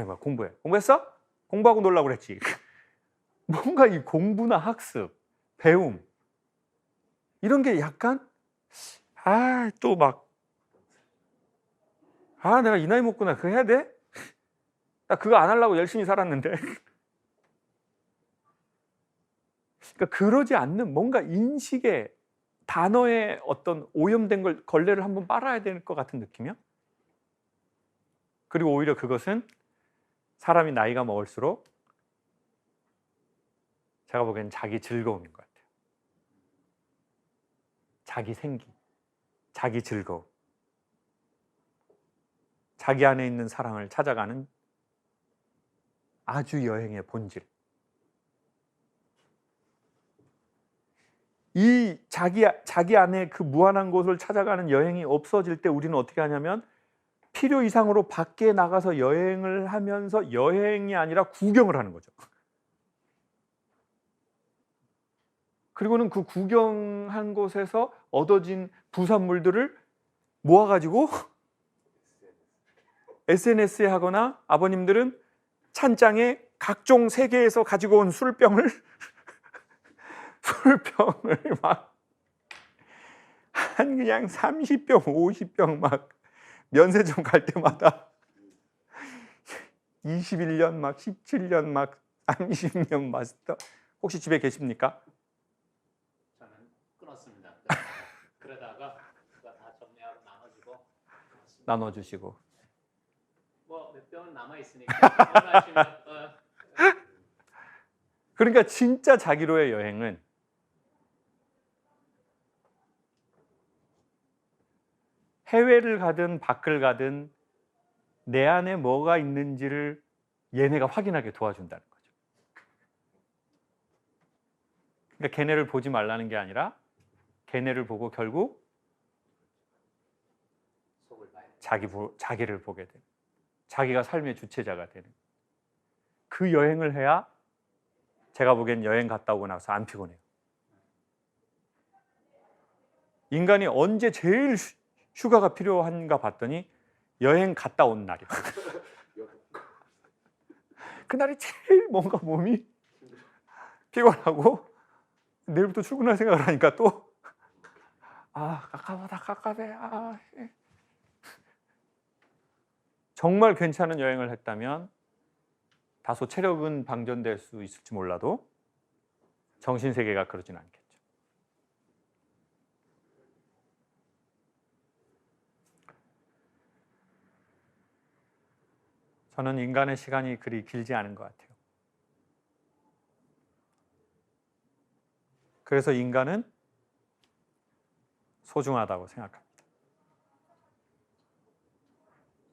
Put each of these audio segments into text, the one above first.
막 공부해. 공부했어? 공부하고 놀라고 그랬지. 뭔가 이 공부나 학습, 배움 이런 게 약간 또 막 내가 이 나이 먹구나. 그거 해야 돼? 나 그거 안 하려고 열심히 살았는데. 그러니까 그러지 않는 뭔가 인식의 단어의 어떤 오염된 걸레를 한번 빨아야 될 것 같은 느낌이야. 그리고 오히려 그것은 사람이 나이가 먹을수록 제가 보기엔 자기 즐거움인 것 같아요. 자기 생기, 자기 즐거움, 자기 안에 있는 사랑을 찾아가는 아주 여행의 본질. 이 자기 안에 그 무한한 곳을 찾아가는 여행이 없어질 때 우리는 어떻게 하냐면 필요 이상으로 밖에 나가서 여행을 하면서 여행이 아니라 구경을 하는 거죠. 그리고는 그 구경한 곳에서 얻어진 부산물들을 모아가지고 SNS에 하거나 아버님들은 찬장에 각종 세계에서 가지고 온 술병을 막 한 그냥 30병, 50병 막 면세점 갈 때마다 21년 막 17년 막 30년 마스터. 혹시 집에 계십니까? 저는 끊었습니다. 그러다가 그거 다 정리하고 나눠주시고. 뭐 몇 병은 남아 있으니까 원하시면 그러니까 진짜 자기로의 여행은 해외를 가든 밖을 가든 내 안에 뭐가 있는지를 얘네가 확인하게 도와준다는 거죠. 그러니까 걔네를 보지 말라는 게 아니라 걔네를 보고 결국 자기를 보게 되는, 자기가 삶의 주체자가 되는 그 여행을 해야 제가 보기엔 여행 갔다 오고 나서 안 피곤해요. 인간이 언제 제일 휴가가 필요한가 봤더니 여행 갔다 온 날이에요. 그날이 제일 뭔가 몸이 피곤하고 내일부터 출근할 생각을 하니까 또 깝깝해. 정말 괜찮은 여행을 했다면 다소 체력은 방전될 수 있을지 몰라도 정신세계가 그러진 않겠죠. 저는 인간의 시간이 그리 길지 않은 것 같아요. 그래서 인간은 소중하다고 생각합니다.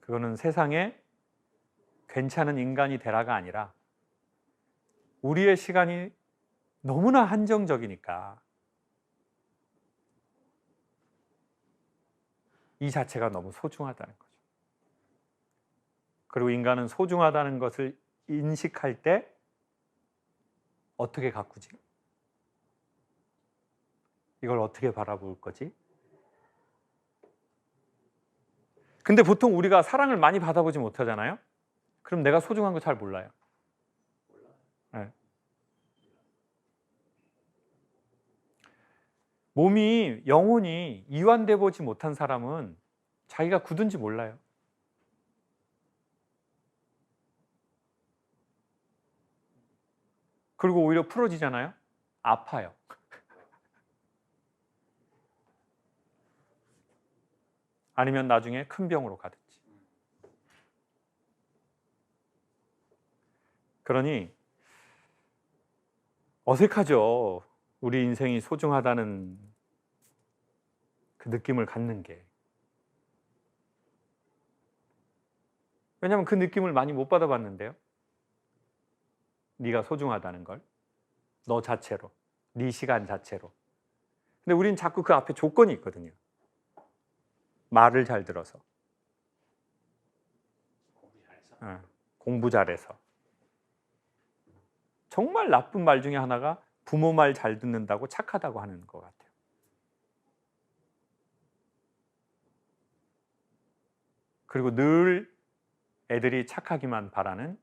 그거는 세상에 괜찮은 인간이 되라가 아니라 우리의 시간이 너무나 한정적이니까 이 자체가 너무 소중하다는 거죠. 그리고 인간은 소중하다는 것을 인식할 때 어떻게 가꾸지? 이걸 어떻게 바라볼 거지? 근데 보통 우리가 사랑을 많이 받아보지 못하잖아요? 그럼 내가 소중한 거 잘 몰라요. 네. 몸이, 영혼이 이완돼 보지 못한 사람은 자기가 굳은지 몰라요. 그리고 오히려 풀어지잖아요? 아파요. 아니면 나중에 큰 병으로 가든지. 그러니 어색하죠. 우리 인생이 소중하다는 그 느낌을 갖는 게. 왜냐하면 그 느낌을 많이 못 받아봤는데요. 네가 소중하다는 걸. 너 자체로. 네 시간 자체로. 근데 우린 자꾸 그 앞에 조건이 있거든요. 말을 잘 들어서. 공부 잘해서. 정말 나쁜 말 중에 하나가 부모 말 잘 듣는다고 착하다고 하는 것 같아요. 그리고 늘 애들이 착하기만 바라는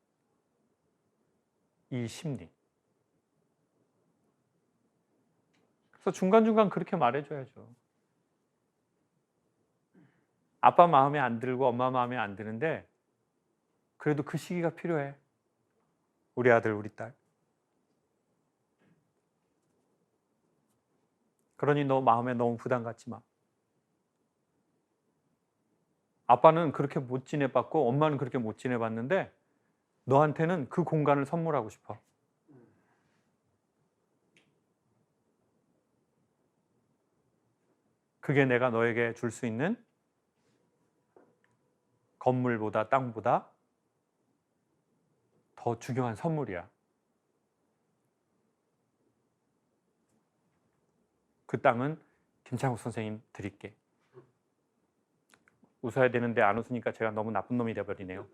이 심리. 그래서 중간중간 그렇게 말해줘야죠. 아빠 마음에 안 들고 엄마 마음에 안 드는데 그래도 그 시기가 필요해. 우리 아들, 우리 딸. 그러니 너 마음에 너무 부담 갖지 마. 아빠는 그렇게 못 지내봤고 엄마는 그렇게 못 지내봤는데 너한테는 그 공간을 선물하고 싶어. 그게 내가 너에게 줄 수 있는 건물보다 땅보다 더 중요한 선물이야. 그 땅은 김창욱 선생님 드릴게. 웃어야 되는데 안 웃으니까 제가 너무 나쁜 놈이 되어버리네요.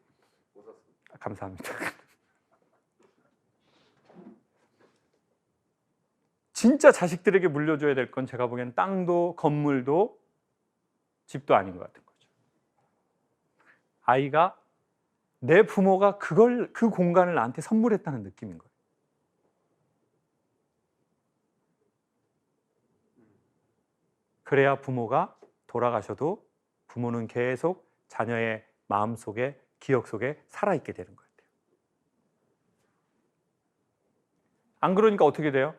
감사합니다. 진짜 자식들에게 물려줘야 될 건 제가 보기엔 땅도 건물도 집도 아닌 것 같은 거죠. 아이가 내 부모가 그 공간을 나한테 선물했다는 느낌인 거예요. 그래야 부모가 돌아가셔도 부모는 계속 자녀의 마음 속에, 기억 속에 살아있게 되는 것 같아요. 안 그러니까 어떻게 돼요?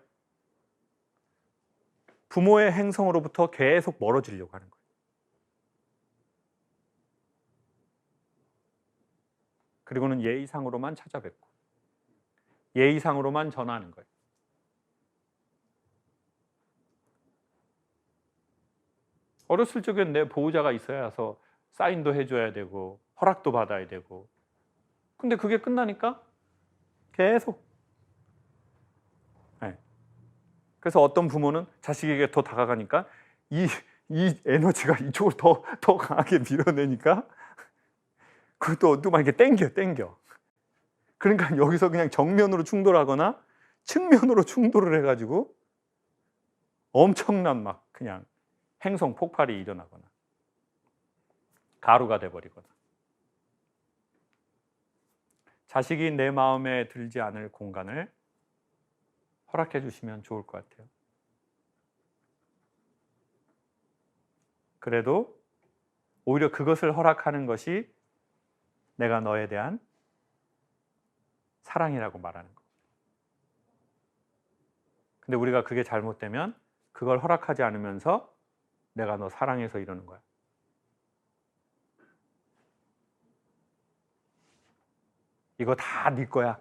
부모의 행성으로부터 계속 멀어지려고 하는 거예요. 그리고는 예의상으로만 찾아뵙고 예의상으로만 전화하는 거예요. 어렸을 적엔 내 보호자가 있어야 해서 사인도 해줘야 되고 허락도 받아야 되고, 근데 그게 끝나니까 계속. 네. 그래서 어떤 부모는 자식에게 더 다가가니까 이 에너지가 이쪽으로 더 강하게 밀어내니까 그것도 또 막 이렇게 땡겨. 그러니까 여기서 그냥 정면으로 충돌하거나 측면으로 충돌을 해가지고 엄청난 막 그냥 행성 폭발이 일어나거나 가루가 돼버리거나. 자식이 내 마음에 들지 않을 공간을 허락해 주시면 좋을 것 같아요. 그래도 오히려 그것을 허락하는 것이 내가 너에 대한 사랑이라고 말하는 거. 근데 우리가 그게 잘못되면 그걸 허락하지 않으면서 내가 너 사랑해서 이러는 거야. 이거 다 네 거야.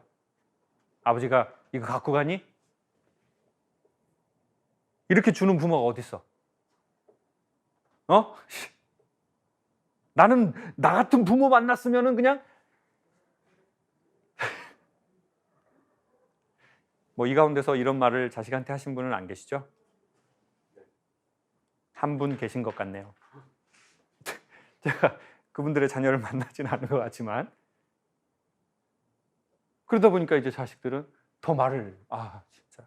아버지가 이거 갖고 가니? 이렇게 주는 부모가 어딨어? 어? 나는 나 같은 부모 만났으면은 그냥 뭐 이 가운데서 이런 말을 자식한테 하신 분은 안 계시죠? 한 분 계신 것 같네요. 제가 그분들의 자녀를 만나지는 않은 것 같지만, 그러다 보니까 이제 자식들은 더 말을 진짜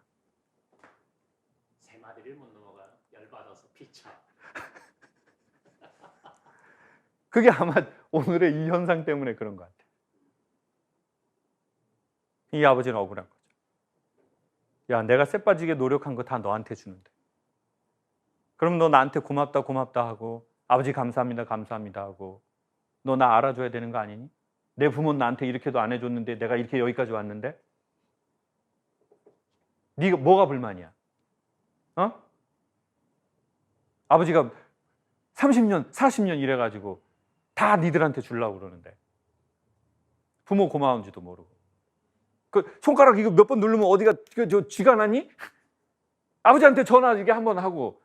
세 마디를 못 넘어가 열받아서 피차. 그게 아마 오늘의 이 현상 때문에 그런 것 같아요. 이 아버지는 억울한 거죠. 야, 내가 쎄 빠지게 노력한 거 다 너한테 주는데, 그럼 너 나한테 고맙다 하고 아버지 감사합니다 하고 너 나 알아줘야 되는 거 아니니? 내 부모는 나한테 이렇게도 안 해줬는데 내가 이렇게 여기까지 왔는데 네가 뭐가 불만이야? 어? 아버지가 30년 40년 일해가지고 다 니들한테 주려고 그러는데 부모 고마운지도 모르고, 그 손가락 이거 몇 번 누르면 어디가 쥐가 나니? 아버지한테 전화 이게 한번 하고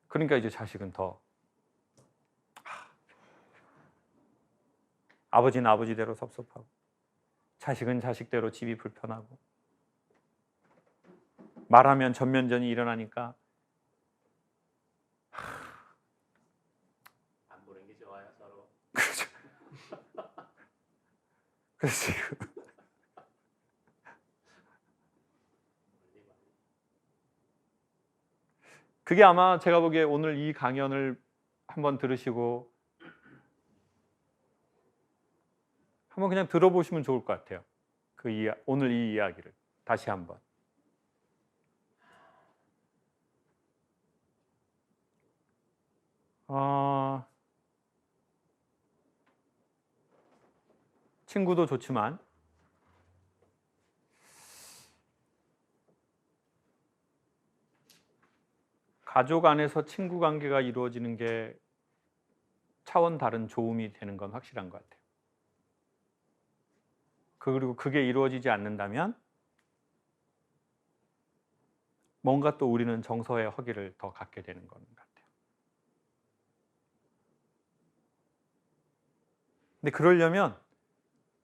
그러니까 이제 자식은 더 아버지는 아버지대로 섭섭하고 자식은 자식대로 집이 불편하고 말하면 전면전이 일어나니까 안 보는 게 좋아요 서로. 그렇죠. 그래서 지금 그게 아마 제가 보기에 오늘 이 강연을 한번 들으시고 한번 그냥 들어보시면 좋을 것 같아요. 오늘 이 이야기를 다시 한번. 친구도 좋지만 가족 안에서 친구 관계가 이루어지는 게 차원 다른 좋음이 되는 건 확실한 것 같아요. 그리고 그게 이루어지지 않는다면 뭔가 또 우리는 정서의 허기를 더 갖게 되는 것 같아요. 근데 그러려면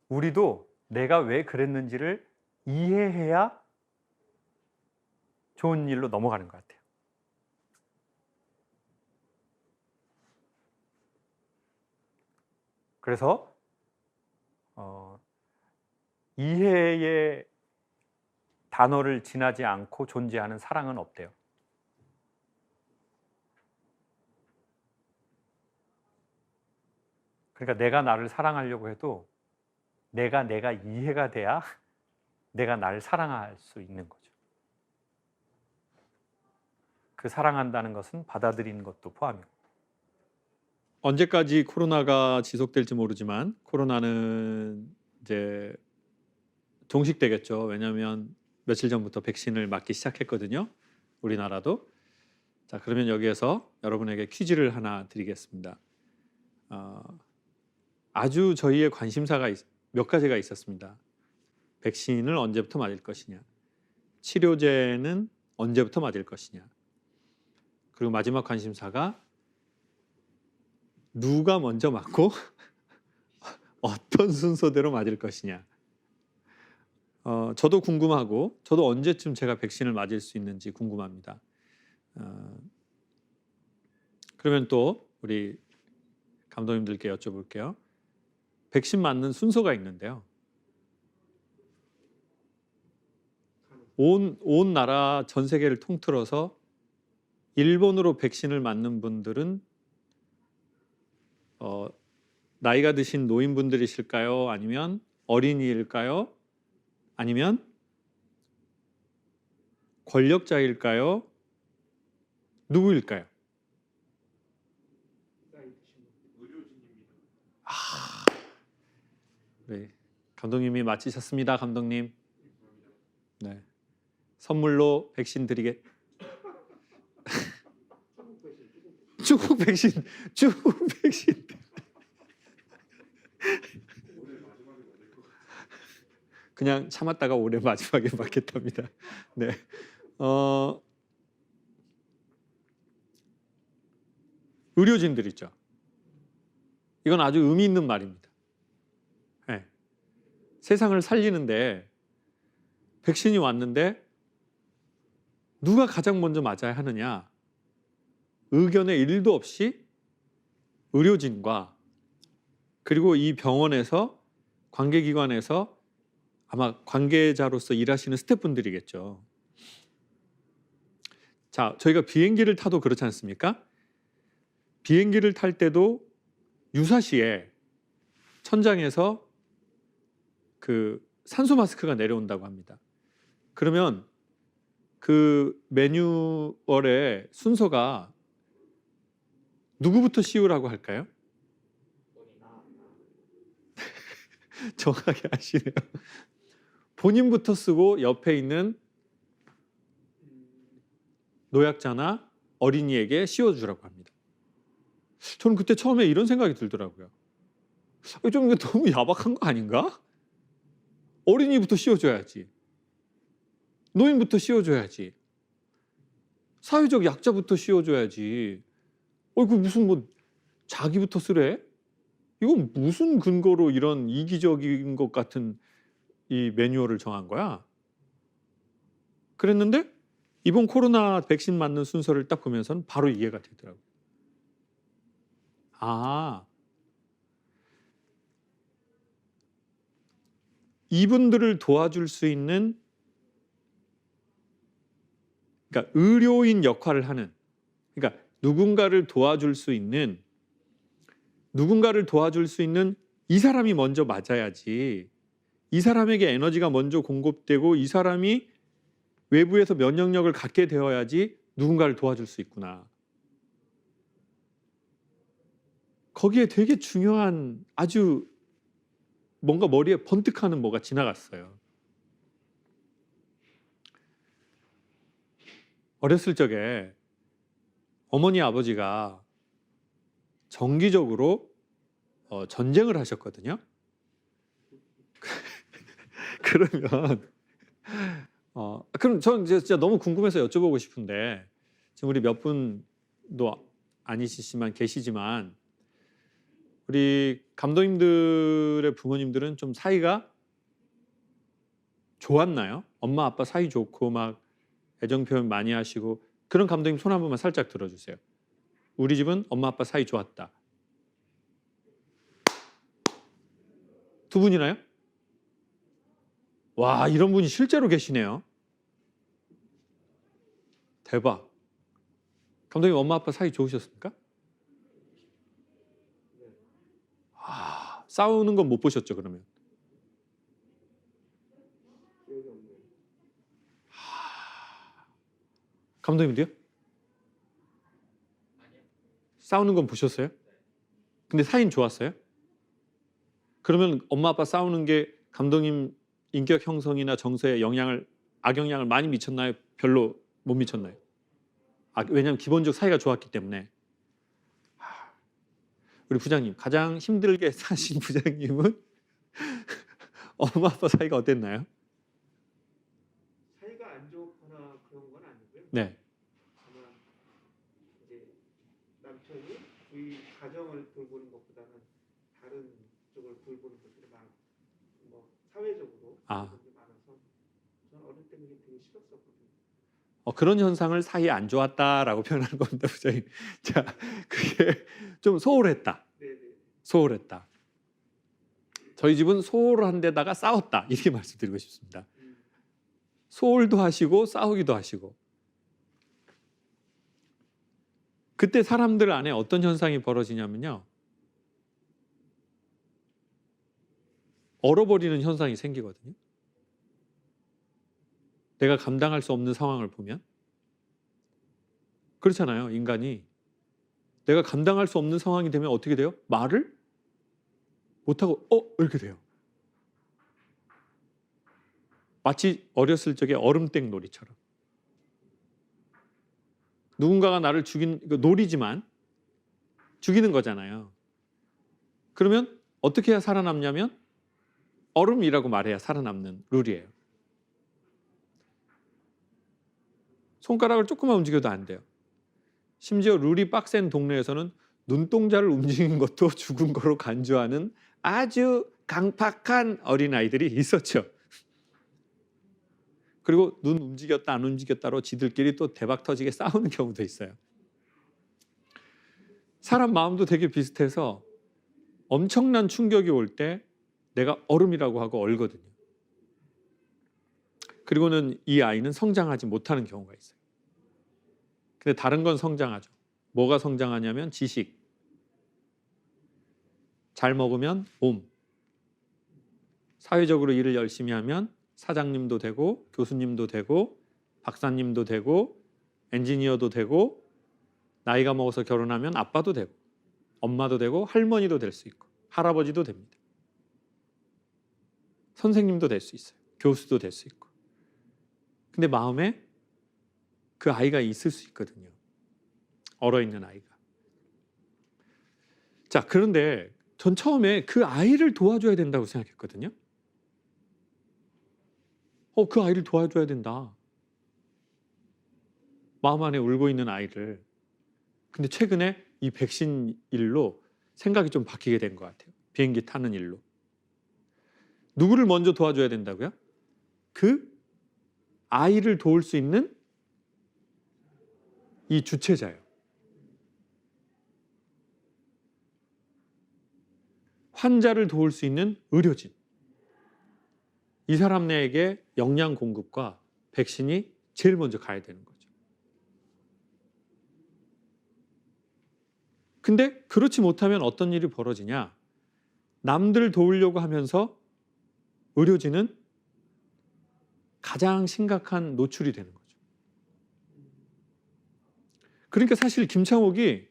우리도 내가 왜 그랬는지를 이해해야 좋은 일로 넘어가는 것 같아요. 그래서 이해의 단어를 지나지 않고 존재하는 사랑은 없대요. 그러니까 내가 나를 사랑하려고 해도 내가 이해가 돼야 내가 나를 사랑할 수 있는 거죠. 그 사랑한다는 것은 받아들이는 것도 포함이고. 언제까지 코로나가 지속될지 모르지만 코로나는 이제 종식되겠죠. 왜냐하면 며칠 전부터 백신을 맞기 시작했거든요. 우리나라도. 자, 그러면 여기에서 여러분에게 퀴즈를 하나 드리겠습니다. 아주 저희의 관심사가 몇 가지가 있었습니다. 백신을 언제부터 맞을 것이냐, 치료제는 언제부터 맞을 것이냐, 그리고 마지막 관심사가 누가 먼저 맞고 어떤 순서대로 맞을 것이냐. 저도 궁금하고 저도 언제쯤 제가 백신을 맞을 수 있는지 궁금합니다. 그러면 또 우리 감독님들께 여쭤볼게요. 백신 맞는 순서가 있는데요. 온 나라 전 세계를 통틀어서 일본으로 백신을 맞는 분들은 나이가 드신 노인분들이실까요? 아니면 어린이일까요? 아니면 권력자일까요? 누구일까요? 네, 감독님이 맞히셨습니다. 감독님. 네, 선물로 백신 드리겠. 중국 백신, 중국 백신. 그냥 참았다가 올해 마지막에 맞겠답니다. 네, 의료진들 있죠. 이건 아주 의미 있는 말입니다. 네. 세상을 살리는데 백신이 왔는데 누가 가장 먼저 맞아야 하느냐? 의견의 1도 없이 의료진과 그리고 이 병원에서 관계기관에서 아마 관계자로서 일하시는 스태프분들이겠죠. 자, 저희가 비행기를 타도 그렇지 않습니까? 비행기를 탈 때도 유사시에 천장에서 그 산소 마스크가 내려온다고 합니다. 그러면 그 매뉴얼의 순서가 누구부터 씌우라고 할까요? 정확하게 아시네요. 본인부터 쓰고 옆에 있는 노약자나 어린이에게 씌워주라고 합니다. 저는 그때 처음에 이런 생각이 들더라고요. 좀 이거 너무 야박한 거 아닌가? 어린이부터 씌워줘야지. 노인부터 씌워줘야지. 사회적 약자부터 씌워줘야지. 그 무슨 뭐 자기부터 쓰래? 이건 무슨 근거로 이런 이기적인 것 같은 이 매뉴얼을 정한 거야? 그랬는데 이번 코로나 백신 맞는 순서를 딱 보면서는 바로 이해가 되더라고요. 아, 이분들을 도와줄 수 있는, 그러니까 의료인 역할을 하는, 그러니까 누군가를 도와줄 수 있는 이 사람이 먼저 맞아야지, 이 사람에게 에너지가 먼저 공급되고 이 사람이 외부에서 면역력을 갖게 되어야지 누군가를 도와줄 수 있구나. 거기에 되게 중요한 아주 뭔가 머리에 번뜩하는 뭐가 지나갔어요. 어렸을 적에 어머니 아버지가 정기적으로 전쟁을 하셨거든요. 그러면 그럼 전 진짜 너무 궁금해서 여쭤보고 싶은데, 지금 우리 몇 분도 아니시지만 계시지만 우리 감독님들의 부모님들은 좀 사이가 좋았나요? 엄마 아빠 사이 좋고 막 애정 표현 많이 하시고 그런 감독님 손 한 번만 살짝 들어주세요. 우리 집은 엄마 아빠 사이 좋았다. 두 분이나요? 와, 이런 분이 실제로 계시네요. 대박. 감독님 엄마 아빠 사이 좋으셨습니까? 싸우는 건 못 보셨죠, 그러면? 감독님도요? 싸우는 건 보셨어요? 근데 사이는 좋았어요? 그러면 엄마 아빠 싸우는 게 감독님 인격 형성이나 정서에 악영향을 많이 미쳤나요? 별로 못 미쳤나요? 왜냐하면 기본적 사이가 좋았기 때문에. 우리 부장님, 가장 힘들게 사신 부장님은 엄마 아빠 사이가 어땠나요? 사이가 안 좋거나 그런 건 아니고요. 네. 다만 이제 남편이 저희 가정을 돌보는 것보다는 다른 쪽을 돌보는 것들이 뭐 사회적으로 그런 게 많아서 저는 어릴 때 그게 되게 싫었었거든요. 그런 현상을 사이에 안 좋았다라고 표현하는 겁니다, 부장님. 자, 그게 좀 소홀했다. 네네. 소홀했다. 저희 집은 소홀한 데다가 싸웠다, 이렇게 말씀드리고 싶습니다. 소홀도 하시고 싸우기도 하시고. 그때 사람들 안에 어떤 현상이 벌어지냐면요, 얼어버리는 현상이 생기거든요. 내가 감당할 수 없는 상황을 보면. 그렇잖아요, 인간이. 내가 감당할 수 없는 상황이 되면 어떻게 돼요? 말을 못하고 이렇게 돼요. 마치 어렸을 적에 얼음땡 놀이처럼. 누군가가 나를 놀이지만 죽이는 거잖아요. 그러면 어떻게 해야 살아남냐면 얼음이라고 말해야 살아남는 룰이에요. 손가락을 조금만 움직여도 안 돼요. 심지어 룰이 빡센 동네에서는 눈동자를 움직이는 것도 죽은 거로 간주하는 아주 강팍한 어린아이들이 있었죠. 그리고 눈 움직였다 안 움직였다로 지들끼리 또 대박 터지게 싸우는 경우도 있어요. 사람 마음도 되게 비슷해서 엄청난 충격이 올 때 내가 얼음이라고 하고 얼거든요. 그리고는 이 아이는 성장하지 못하는 경우가 있어요. 근데 다른 건 성장하죠. 뭐가 성장하냐면 지식. 잘 먹으면 몸. 사회적으로 일을 열심히 하면 사장님도 되고 교수님도 되고 박사님도 되고 엔지니어도 되고 나이가 먹어서 결혼하면 아빠도 되고 엄마도 되고 할머니도 될 수 있고 할아버지도 됩니다. 선생님도 될 수 있어요. 교수도 될 수 있고. 근데 마음에 그 아이가 있을 수 있거든요. 얼어있는 아이가. 자, 그런데 전 처음에 그 아이를 도와줘야 된다고 생각했거든요. 그 아이를 도와줘야 된다. 마음 안에 울고 있는 아이를. 근데 최근에 이 백신 일로 생각이 좀 바뀌게 된 것 같아요. 비행기 타는 일로. 누구를 먼저 도와줘야 된다고요? 그 아이를 도울 수 있는 이 주체자예요. 환자를 도울 수 있는 의료진. 이 사람에게 영양 공급과 백신이 제일 먼저 가야 되는 거죠. 근데 그렇지 못하면 어떤 일이 벌어지냐? 남들 도우려고 하면서 의료진은 가장 심각한 노출이 되는 거죠. 그러니까 사실 김창옥이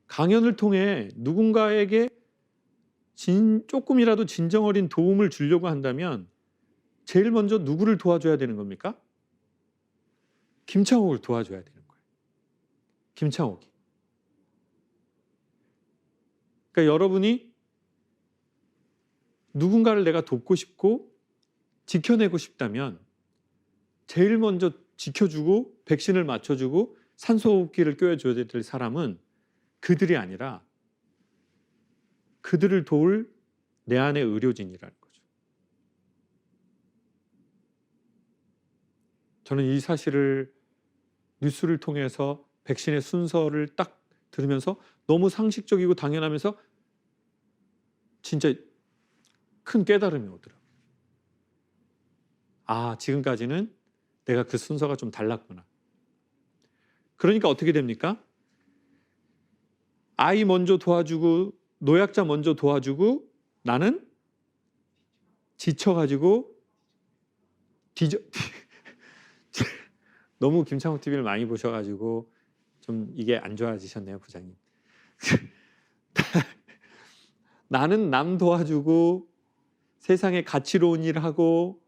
강연을 통해 누군가에게 조금이라도 진정 어린 도움을 주려고 한다면 제일 먼저 누구를 도와줘야 되는 겁니까? 김창옥을 도와줘야 되는 거예요. 김창옥이. 그러니까 여러분이 누군가를 내가 돕고 싶고 지켜내고 싶다면 제일 먼저 지켜주고 백신을 맞춰주고 산소호흡기를 껴줘야 될 사람은 그들이 아니라 그들을 도울 내 안의 의료진이라는 거죠. 저는 이 사실을 뉴스를 통해서 백신의 순서를 딱 들으면서 너무 상식적이고 당연하면서 진짜 큰 깨달음이 오더라고요. 아, 지금까지는 내가 그 순서가 좀 달랐구나. 그러니까 어떻게 됩니까? 아이 먼저 도와주고 노약자 먼저 도와주고 나는 지쳐가지고 너무 김창호 TV를 많이 보셔가지고 좀 이게 안 좋아지셨네요, 부장님. 나는 남 도와주고 세상에 가치로운 일 하고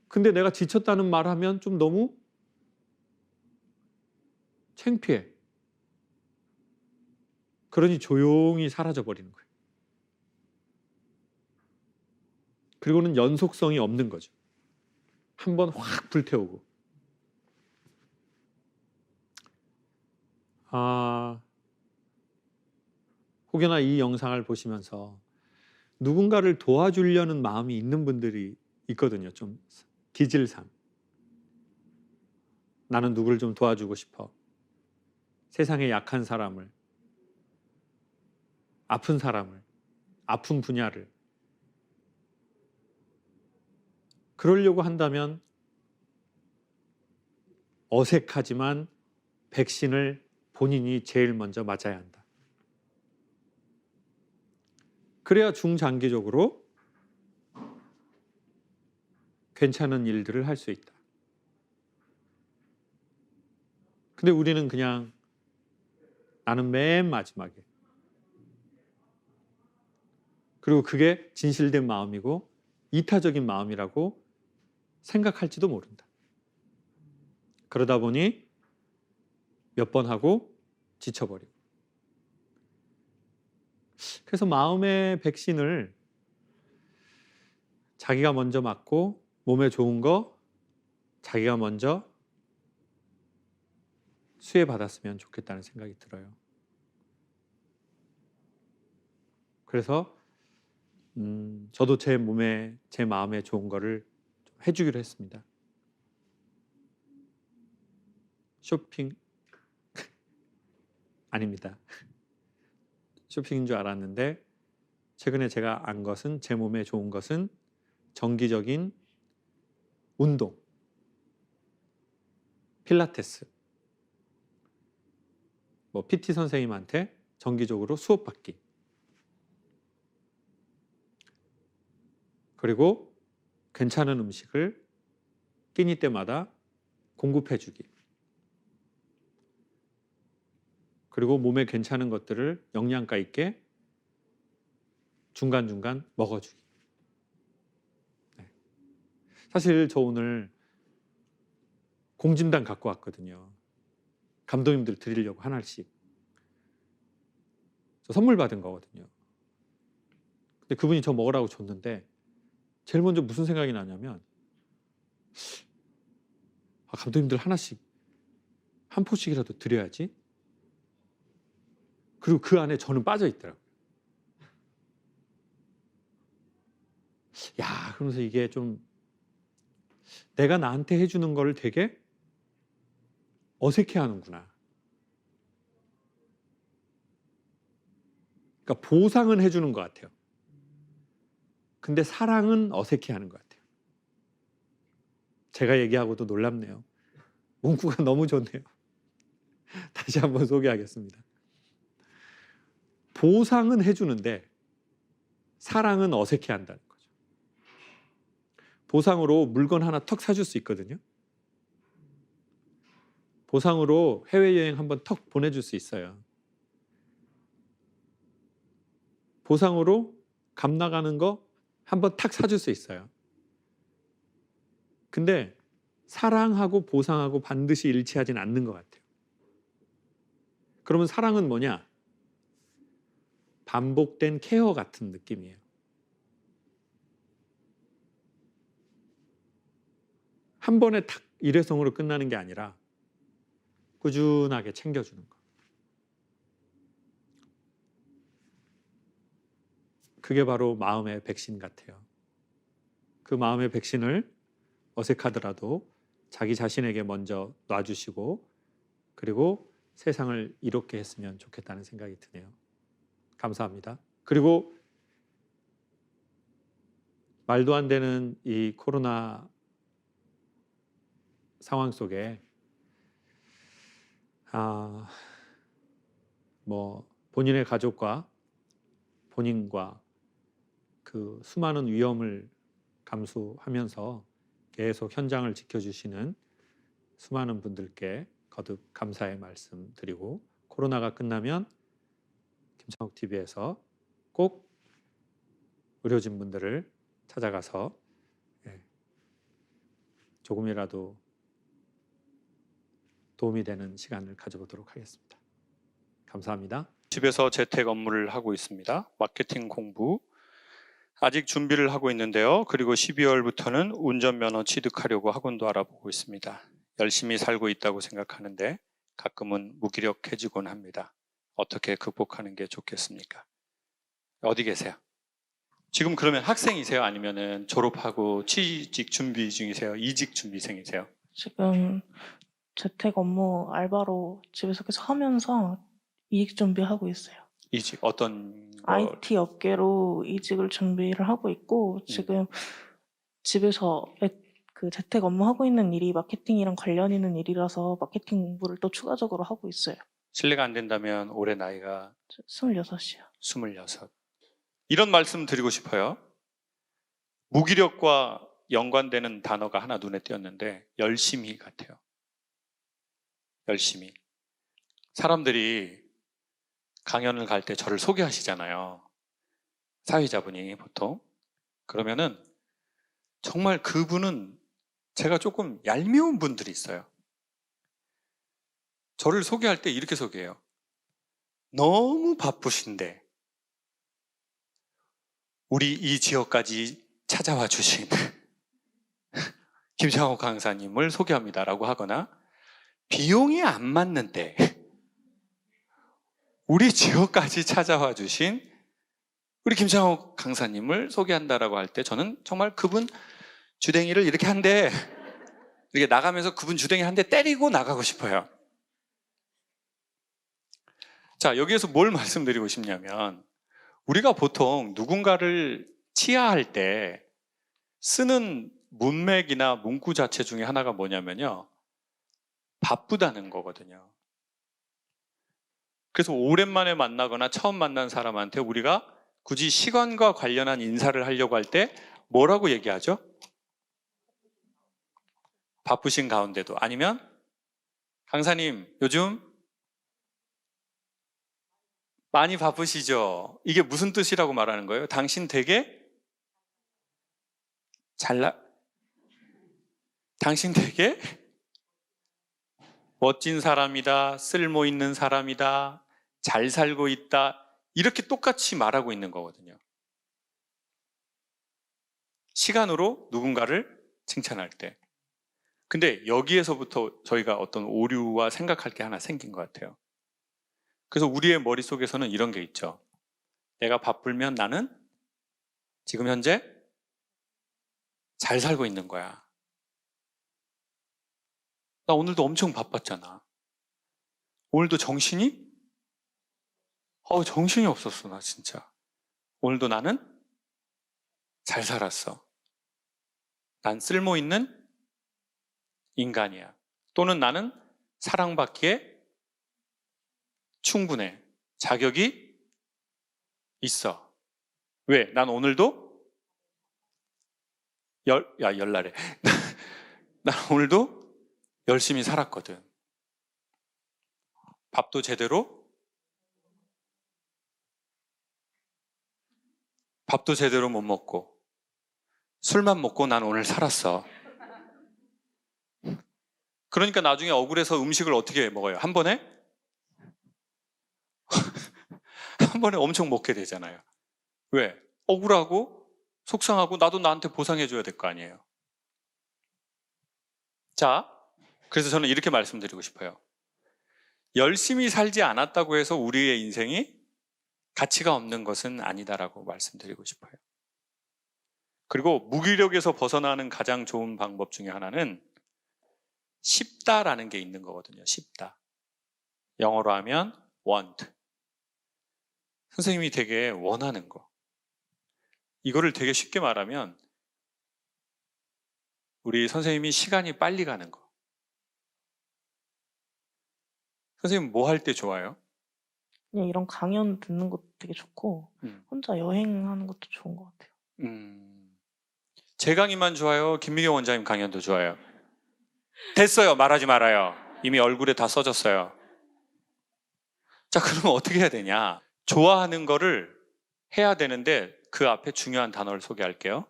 근데 내가 지쳤다는 말 하면 좀 너무 창피해. 그러니 조용히 사라져 버리는 거예요. 그리고는 연속성이 없는 거죠. 한번 확 불태우고. 혹여나 이 영상을 보시면서 누군가를 도와주려는 마음이 있는 분들이 있거든요. 좀 기질상. 나는 누구를 좀 도와주고 싶어. 세상에 약한 사람을, 아픈 사람을, 아픈 분야를. 그러려고 한다면 어색하지만 백신을 본인이 제일 먼저 맞아야 한다. 그래야 중장기적으로 괜찮은 일들을 할 수 있다. 근데 우리는 그냥 나는 맨 마지막에. 그리고 그게 진실된 마음이고 이타적인 마음이라고 생각할지도 모른다. 그러다 보니 몇 번 하고 지쳐버리고. 그래서 마음의 백신을 자기가 먼저 맞고 몸에 좋은 거 자기가 먼저 수혜받았으면 좋겠다는 생각이 들어요. 그래서 저도 제 몸에 제 마음에 좋은 거를 해주기로 했습니다. 쇼핑 아닙니다. 쇼핑인 줄 알았는데 최근에 제가 안 것은 제 몸에 좋은 것은 정기적인 운동, 필라테스, PT 선생님한테 정기적으로 수업받기, 그리고 괜찮은 음식을 끼니 때마다 공급해주기, 그리고 몸에 괜찮은 것들을 영양가 있게 중간중간 먹어주기. 네. 사실 저 오늘 공진단 갖고 왔거든요. 감독님들 드리려고 하나씩. 저 선물 받은 거거든요. 근데 그분이 저 먹으라고 줬는데 제일 먼저 무슨 생각이 나냐면 감독님들 하나씩 한 포씩이라도 드려야지. 그리고 그 안에 저는 빠져 있더라고요. 야, 그러면서 이게 좀 내가 나한테 해주는 걸 되게 어색해하는구나. 그러니까 보상은 해주는 것 같아요. 근데 사랑은 어색해하는 것 같아요. 제가 얘기하고도 놀랍네요. 문구가 너무 좋네요. 다시 한번 소개하겠습니다. 보상은 해주는데 사랑은 어색해한다는 거죠. 보상으로 물건 하나 턱 사줄 수 있거든요. 보상으로 해외여행 한번 턱 보내줄 수 있어요. 보상으로 값 나가는 거 한번 탁 사줄 수 있어요. 근데 사랑하고 보상하고 반드시 일치하진 않는 것 같아요. 그러면 사랑은 뭐냐? 반복된 케어 같은 느낌이에요. 한 번에 탁 일회성으로 끝나는 게 아니라 꾸준하게 챙겨주는 거. 그게 바로 마음의 백신 같아요. 그 마음의 백신을 어색하더라도 자기 자신에게 먼저 놔주시고 그리고 세상을 이롭게 했으면 좋겠다는 생각이 드네요. 감사합니다. 그리고 말도 안 되는 이 코로나 상황 속에 본인의 가족과 본인과 그 수많은 위험을 감수하면서 계속 현장을 지켜주시는 수많은 분들께 거듭 감사의 말씀 드리고 코로나가 끝나면 김창욱 TV에서 꼭 의료진 분들을 찾아가서 조금이라도 도움이 되는 시간을 가져보도록 하겠습니다. 감사합니다. 집에서 재택 업무를 하고 있습니다. 마케팅 공부 아직 준비를 하고 있는데요. 그리고 12월부터는 운전면허 취득하려고 학원도 알아보고 있습니다. 열심히 살고 있다고 생각하는데 가끔은 무기력해지곤 합니다. 어떻게 극복하는 게 좋겠습니까? 어디 계세요? 지금 그러면 학생이세요? 아니면은 졸업하고 취직 준비 중이세요? 이직 준비생이세요? 지금 재택 업무 알바로 집에서 계속 하면서 이직 준비하고 있어요. 이직 어떤 거? IT 업계로 이직을 준비를 하고 있고 지금 집에서 그 재택 업무 하고 있는 일이 마케팅이랑 관련 있는 일이라서 마케팅 공부를 또 추가적으로 하고 있어요. 실례가 안 된다면 올해 나이가 26이요. 26. 이런 말씀 드리고 싶어요. 무기력과 연관되는 단어가 하나 눈에 띄었는데 열심히 같아요. 열심히. 사람들이 강연을 갈 때 저를 소개하시잖아요. 사회자분이 보통. 그러면은 정말 그분은 제가 조금 얄미운 분들이 있어요. 저를 소개할 때 이렇게 소개해요. 너무 바쁘신데 우리 이 지역까지 찾아와 주신 김창욱 강사님을 소개합니다라고 하거나 비용이 안 맞는데 우리 지역까지 찾아와 주신 우리 김창욱 강사님을 소개한다라고 할 때 저는 정말 그분 주댕이를 이렇게 한 대 이렇게 나가면서 그분 주댕이 한 대 때리고 나가고 싶어요. 자, 여기에서 뭘 말씀드리고 싶냐면 우리가 보통 누군가를 치하할 때 쓰는 문맥이나 문구 자체 중에 하나가 뭐냐면요. 바쁘다는 거거든요. 그래서 오랜만에 만나거나 처음 만난 사람한테 우리가 굳이 시간과 관련한 인사를 하려고 할 때 뭐라고 얘기하죠? 바쁘신 가운데도 아니면 강사님 요즘 많이 바쁘시죠? 이게 무슨 뜻이라고 말하는 거예요? 당신 되게 당신 되게 멋진 사람이다, 쓸모 있는 사람이다, 잘 살고 있다 이렇게 똑같이 말하고 있는 거거든요. 시간으로 누군가를 칭찬할 때. 근데 여기에서부터 저희가 어떤 오류와 생각할 게 하나 생긴 것 같아요. 그래서 우리의 머릿속에서는 이런 게 있죠. 내가 바쁘면 나는 지금 현재 잘 살고 있는 거야. 나 오늘도 엄청 바빴잖아. 오늘도 정신이 없었어, 나 진짜. 오늘도 나는 잘 살았어. 난 쓸모 있는 인간이야. 또는 나는 사랑받기에 충분해. 자격이 있어. 왜? 난 오늘도 열날에 난 오늘도 열심히 살았거든. 밥도 제대로 못 먹고 술만 먹고 난 오늘 살았어. 그러니까 나중에 억울해서 음식을 어떻게 먹어요? 한 번에? 한 번에 엄청 먹게 되잖아요. 왜? 억울하고 속상하고 나도 나한테 보상해줘야 될 거 아니에요. 자, 그래서 저는 이렇게 말씀드리고 싶어요. 열심히 살지 않았다고 해서 우리의 인생이 가치가 없는 것은 아니다라고 말씀드리고 싶어요. 그리고 무기력에서 벗어나는 가장 좋은 방법 중에 하나는 쉽다라는 게 있는 거거든요. 쉽다. 영어로 하면 want. 선생님이 되게 원하는 거. 이거를 되게 쉽게 말하면 우리 선생님이 시간이 빨리 가는 거. 선생님 뭐 할 때 좋아요? 그냥 이런 강연 듣는 것도 되게 좋고 혼자 여행하는 것도 좋은 것 같아요. 제 강의만 좋아요? 김미경 원장님 강연도 좋아요? 됐어요. 말하지 말아요. 이미 얼굴에 다 써졌어요. 자, 그러면 어떻게 해야 되냐? 좋아하는 거를 해야 되는데 그 앞에 중요한 단어를 소개할게요.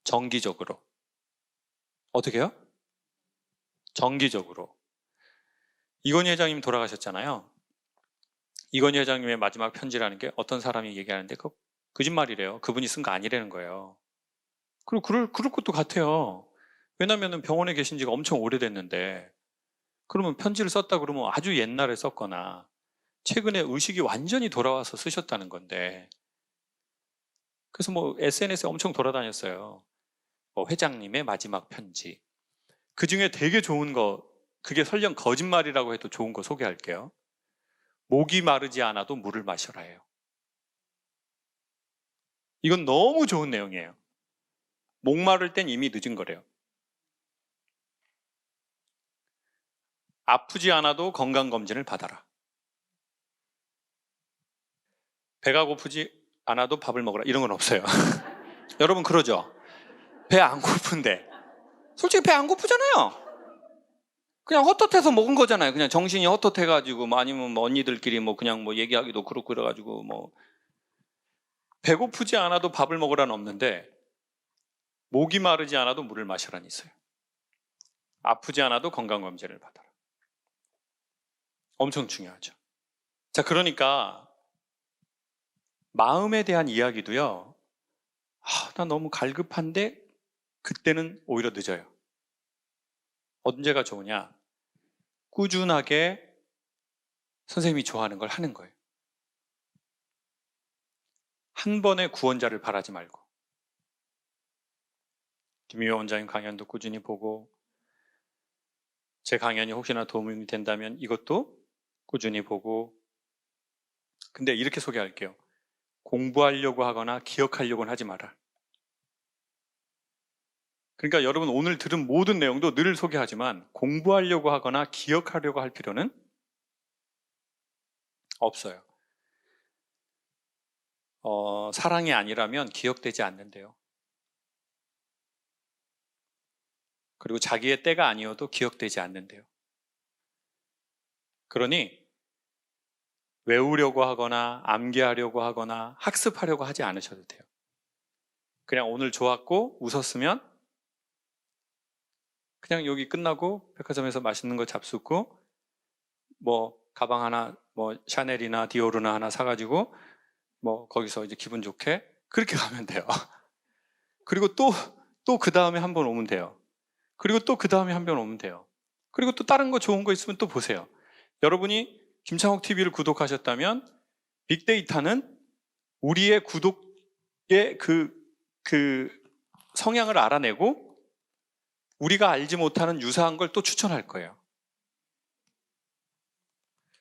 정기적으로. 어떻게 해요? 정기적으로. 이건희 회장님 돌아가셨잖아요. 이건희 회장님의 마지막 편지라는 게 어떤 사람이 얘기하는데 그거 거짓말이래요. 그분이 쓴 거 아니라는 거예요. 그리고 그럴 것도 같아요. 왜냐하면 병원에 계신 지가 엄청 오래됐는데 그러면 편지를 썼다 그러면 아주 옛날에 썼거나 최근에 의식이 완전히 돌아와서 쓰셨다는 건데 그래서 뭐 SNS에 엄청 돌아다녔어요. 뭐 회장님의 마지막 편지. 그 중에 되게 좋은 거, 그게 설령 거짓말이라고 해도 좋은 거 소개할게요. 목이 마르지 않아도 물을 마셔라예요. 이건 너무 좋은 내용이에요. 목 마를 땐 이미 늦은 거래요. 아프지 않아도 건강검진을 받아라. 배가 고프지 않아도 밥을 먹어라. 이런 건 없어요. 여러분 그러죠? 배 안 고픈데. 솔직히 배 안 고프잖아요. 그냥 헛헛해서 먹은 거잖아요. 그냥 정신이 헛헛해가지고, 뭐 아니면 뭐 언니들끼리 뭐 그냥 뭐 얘기하기도 그렇고 그래가지고 뭐. 배고프지 않아도 밥을 먹으라는 없는데, 목이 마르지 않아도 물을 마셔라는 있어요. 아프지 않아도 건강검진을 받아라. 엄청 중요하죠. 자, 그러니까, 마음에 대한 이야기도요, 나 너무 갈급한데, 그때는 오히려 늦어요. 언제가 좋으냐? 꾸준하게 선생님이 좋아하는 걸 하는 거예요. 한 번에 구원자를 바라지 말고. 김희호 원장님 강연도 꾸준히 보고 제 강연이 혹시나 도움이 된다면 이것도 꾸준히 보고 근데 이렇게 소개할게요. 공부하려고 하거나 기억하려고는 하지 마라. 그러니까 여러분 오늘 들은 모든 내용도 늘 소개하지만 공부하려고 하거나 기억하려고 할 필요는 없어요. 사랑이 아니라면 기억되지 않는데요. 그리고 자기의 때가 아니어도 기억되지 않는데요. 그러니 외우려고 하거나 암기하려고 하거나 학습하려고 하지 않으셔도 돼요. 그냥 오늘 좋았고 웃었으면 그냥 여기 끝나고 백화점에서 맛있는 거 잡수고 뭐 가방 하나 뭐 샤넬이나 디오르나 하나 사가지고 뭐 거기서 이제 기분 좋게 그렇게 가면 돼요. 그리고 또 그 다음에 한 번 오면 돼요. 그리고 또 그 다음에 한 번 오면 돼요. 그리고 또 다른 거 좋은 거 있으면 또 보세요. 여러분이 김창옥 TV를 구독하셨다면 빅데이터는 우리의 구독의 그 성향을 알아내고 우리가 알지 못하는 유사한 걸 또 추천할 거예요.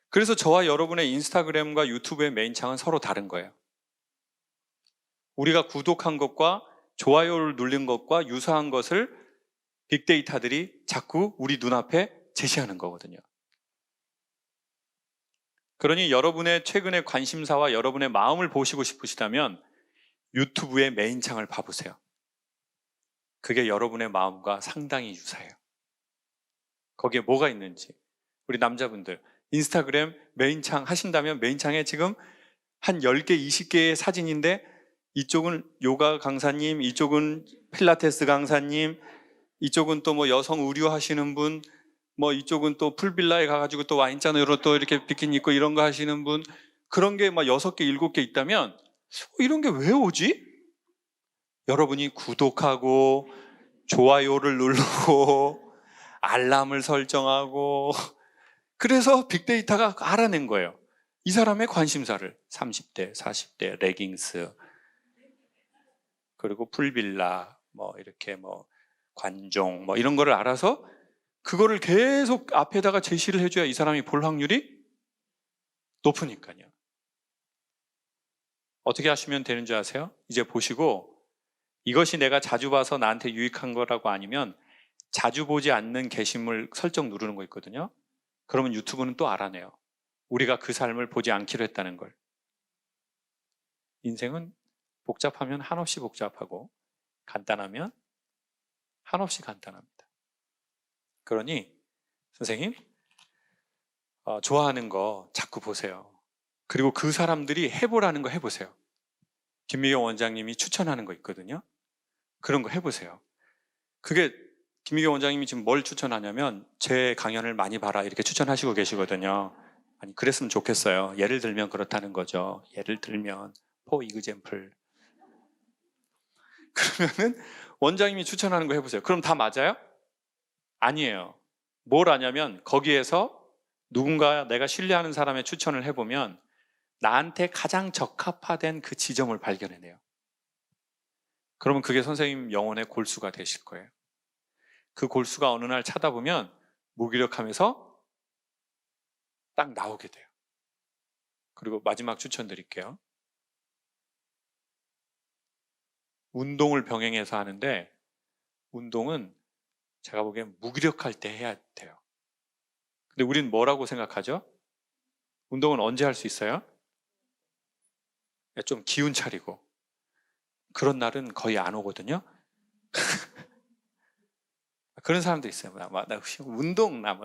그래서 저와 여러분의 인스타그램과 유튜브의 메인 창은 서로 다른 거예요. 우리가 구독한 것과 좋아요를 누른 것과 유사한 것을 빅데이터들이 자꾸 우리 눈앞에 제시하는 거거든요. 그러니 여러분의 최근의 관심사와 여러분의 마음을 보시고 싶으시다면 유튜브의 메인창을 봐보세요. 그게 여러분의 마음과 상당히 유사해요. 거기에 뭐가 있는지. 우리 남자분들 인스타그램 메인창 하신다면 메인창에 지금 한 10개, 20개의 사진인데 이쪽은 요가 강사님, 이쪽은 필라테스 강사님, 이쪽은 또 뭐 여성 의류 하시는 분, 뭐 이쪽은 또 풀빌라에 가가지고 또 와인잔으로 또 이렇게 비키니 입고 이런 거 하시는 분, 그런 게 막 6개, 7개 있다면 이런 게 왜 오지? 여러분이 구독하고 좋아요를 누르고 알람을 설정하고 그래서 빅데이터가 알아낸 거예요. 이 사람의 관심사를 30대, 40대, 레깅스, 그리고 풀빌라, 뭐 이렇게 뭐 관종, 뭐 이런 거를 알아서 그거를 계속 앞에다가 제시를 해줘야 이 사람이 볼 확률이 높으니까요. 어떻게 하시면 되는 줄 아세요? 이제 보시고 이것이 내가 자주 봐서 나한테 유익한 거라고 아니면 자주 보지 않는 게시물 설정 누르는 거 있거든요. 그러면 유튜브는 또 알아내요. 우리가 그 삶을 보지 않기로 했다는 걸. 인생은 복잡하면 한없이 복잡하고 간단하면 한없이 간단합니다. 그러니 선생님 좋아하는 거 자꾸 보세요. 그리고 그 사람들이 해보라는 거 해보세요. 김미경 원장님이 추천하는 거 있거든요. 그런 거 해보세요. 그게 김미경 원장님이 지금 뭘 추천하냐면 제 강연을 많이 봐라 이렇게 추천하시고 계시거든요. 아니 그랬으면 좋겠어요. 예를 들면 그렇다는 거죠. 예를 들면 for example. 그러면은 원장님이 추천하는 거 해보세요. 그럼 다 맞아요? 아니에요. 뭘 하냐면 거기에서 누군가 내가 신뢰하는 사람의 추천을 해보면 나한테 가장 적합화된 그 지점을 발견해내요. 그러면 그게 선생님 영혼의 골수가 되실 거예요. 그 골수가 어느 날 찾아보면 무기력하면서 딱 나오게 돼요. 그리고 마지막 추천드릴게요. 운동을 병행해서 하는데 운동은 제가 보기엔 무기력할 때 해야 돼요. 근데 우리는 뭐라고 생각하죠? 운동은 언제 할 수 있어요? 좀 기운 차리고 그런 날은 거의 안 오거든요. 그런 사람도 있어요. 나 운동 나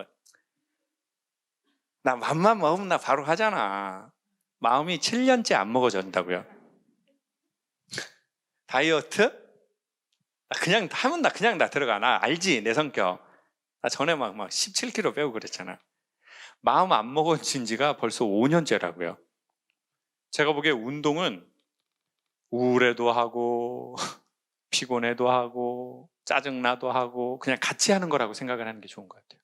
맘만 먹으면 나 바로 하잖아. 마음이 7년째 안 먹어진다고요. 다이어트? 그냥 하면 그냥 들어가. 나 알지 내 성격. 나 전에 막 17kg 빼고 그랬잖아. 마음 안 먹어진 지가 벌써 5년째라고요. 제가 보기에 운동은 우울해도 하고 피곤해도 하고 짜증나도 하고 그냥 같이 하는 거라고 생각을 하는 게 좋은 것 같아요.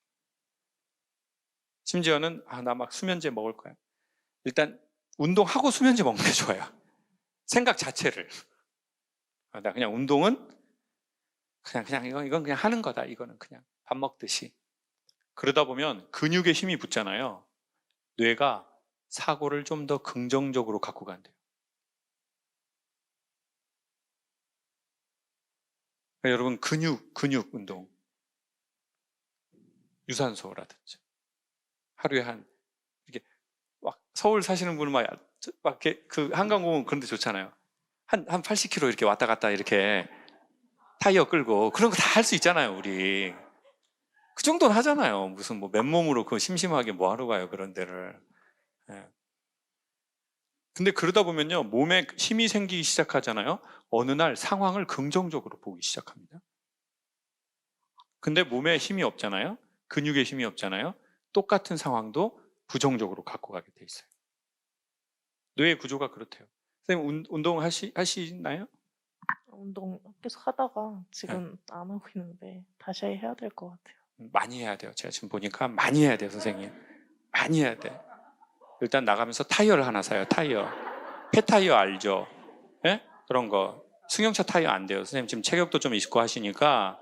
심지어는 나 막 수면제 먹을 거야. 일단 운동하고 수면제 먹는 게 좋아요. 생각 자체를. 나 그냥 운동은 그냥 이건 그냥 하는 거다. 이거는 그냥 밥 먹듯이. 그러다 보면 근육에 힘이 붙잖아요. 뇌가 사고를 좀 더 긍정적으로 갖고 간대요. 그러니까 여러분 근육 운동, 유산소라든지 하루에 이렇게 막 서울 사시는 분은 막 이렇게 그 한강공원 그런 데 좋잖아요. 한 80km 이렇게 왔다 갔다 이렇게 타이어 끌고 그런 거 다 할 수 있잖아요, 우리. 그 정도는 하잖아요. 무슨 뭐 맨몸으로 그 심심하게 뭐 하러 가요, 그런 데를. 예. 근데 그러다 보면요, 몸에 힘이 생기기 시작하잖아요. 어느 날 상황을 긍정적으로 보기 시작합니다. 근데 몸에 힘이 없잖아요. 근육에 힘이 없잖아요. 똑같은 상황도 부정적으로 갖고 가게 돼 있어요. 뇌의 구조가 그렇대요. 선생님 운동 하시나요? 운동 계속 하다가 지금 안 하고 있는데 다시 해야 될 것 같아요. 많이 해야 돼요. 제가 지금 보니까 많이 해야 돼요, 선생님. 많이 해야 돼. 일단 나가면서 타이어를 하나 사요. 타이어. 폐타이어 알죠? 예? 그런 거. 승용차 타이어 안 돼요. 선생님 지금 체격도 좀 있고 하시니까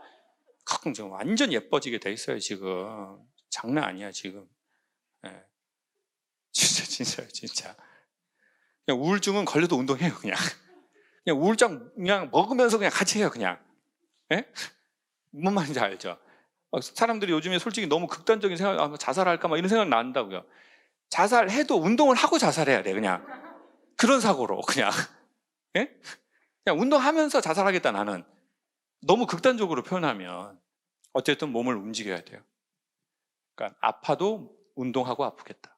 지금 완전 예뻐지게 돼 있어요, 지금. 장난 아니야, 지금. 예. 진짜. 그냥 우울증은 걸려도 운동해요, 그냥. 그냥 우울증 그냥 먹으면서 그냥 같이 해요, 그냥. 예? 뭔 말인지 알죠? 사람들이 요즘에 솔직히 너무 극단적인 생각, 자살할까 막 이런 생각 난다고요. 자살해도 운동을 하고 자살해야 돼. 그냥 그런 사고로 그냥. 예? 그냥 운동하면서 자살하겠다 나는. 너무 극단적으로 표현하면 어쨌든 몸을 움직여야 돼요. 그러니까 아파도 운동하고 아프겠다.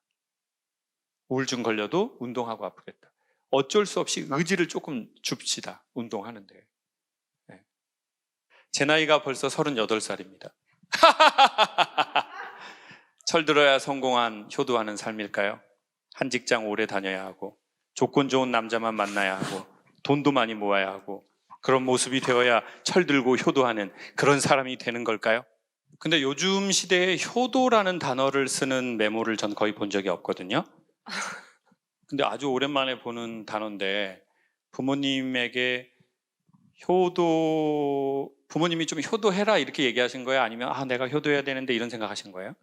우울증 걸려도 운동하고 아프겠다. 어쩔 수 없이 의지를 조금 줍시다. 운동하는데. 네. 제 나이가 벌써 38살입니다. 철들어야 성공한 효도하는 삶일까요? 한 직장 오래 다녀야 하고 조건 좋은 남자만 만나야 하고 돈도 많이 모아야 하고 그런 모습이 되어야 철들고 효도하는 그런 사람이 되는 걸까요? 근데 요즘 시대에 효도라는 단어를 쓰는 메모를 전 거의 본 적이 없거든요. 근데 아주 오랜만에 보는 단어인데 부모님에게 부모님이 좀 효도해라 이렇게 얘기하신 거예요? 아니면 내가 효도해야 되는데 이런 생각하신 거예요?